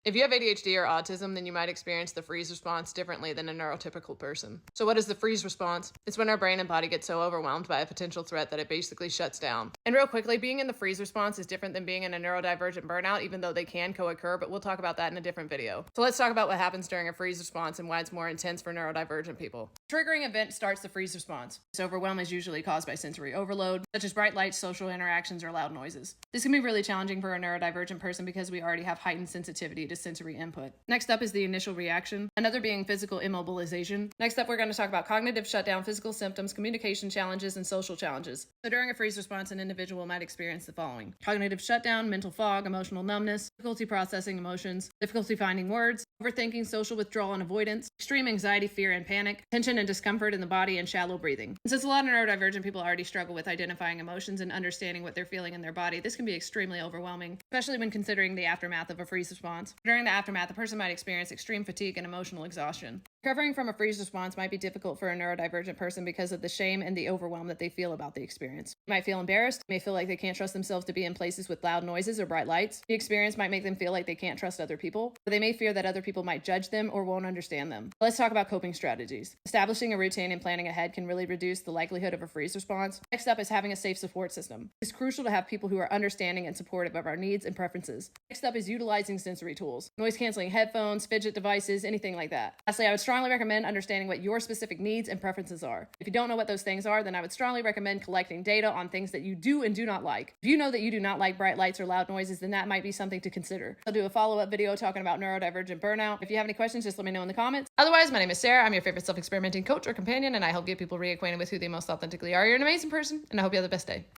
If you have ADHD or autism, then you might experience the freeze response differently than a neurotypical person. So what is the freeze response? It's when our brain and body get so overwhelmed by a potential threat that it basically shuts down. And real quickly, being in the freeze response is different than being in a neurodivergent burnout, even though they can co-occur, but we'll talk about that in a different video. So let's talk about what happens during a freeze response and why it's more intense for neurodivergent people. Triggering event starts the freeze response. This overwhelm is usually caused by sensory overload, such as bright lights, social interactions, or loud noises. This can be really challenging for a neurodivergent person because we already have heightened sensitivity to sensory input. Next up is the initial reaction, another being physical immobilization. Next up, we're going to talk about cognitive shutdown, physical symptoms, communication challenges, and social challenges. So during a freeze response, an individual might experience the following: cognitive shutdown, mental fog, emotional numbness, difficulty processing emotions, difficulty finding words, overthinking, social withdrawal and avoidance, extreme anxiety, fear, and panic, tension and discomfort in the body, and shallow breathing. And since a lot of neurodivergent people already struggle with identifying emotions and understanding what they're feeling in their body, this can be extremely overwhelming, especially when considering the aftermath of a freeze response. During the aftermath, the person might experience extreme fatigue and emotional exhaustion. Recovering from a freeze response might be difficult for a neurodivergent person because of the shame and the overwhelm that they feel about the experience. They might feel embarrassed, may feel like they can't trust themselves to be in places with loud noises or bright lights. The experience might make them feel like they can't trust other people, or they may fear that other people might judge them or won't understand them. Let's talk about coping strategies. Establishing a routine and planning ahead can really reduce the likelihood of a freeze response. Next up is having a safe support system. It's crucial to have people who are understanding and supportive of our needs and preferences. Next up is utilizing sensory tools, noise-canceling headphones, fidget devices, anything like that. Lastly, I would strongly recommend understanding what your specific needs and preferences are. If you don't know what those things are, then I would strongly recommend collecting data on things that you do and do not like. If you know that you do not like bright lights or loud noises, then that might be something to consider. I'll do a follow-up video talking about neurodivergent burnout. If you have any questions, just let me know in the comments. Otherwise, my name is Sarah. I'm your favorite self-experimenting coach or companion, and I help get people reacquainted with who they most authentically are. You're an amazing person, and I hope you have the best day.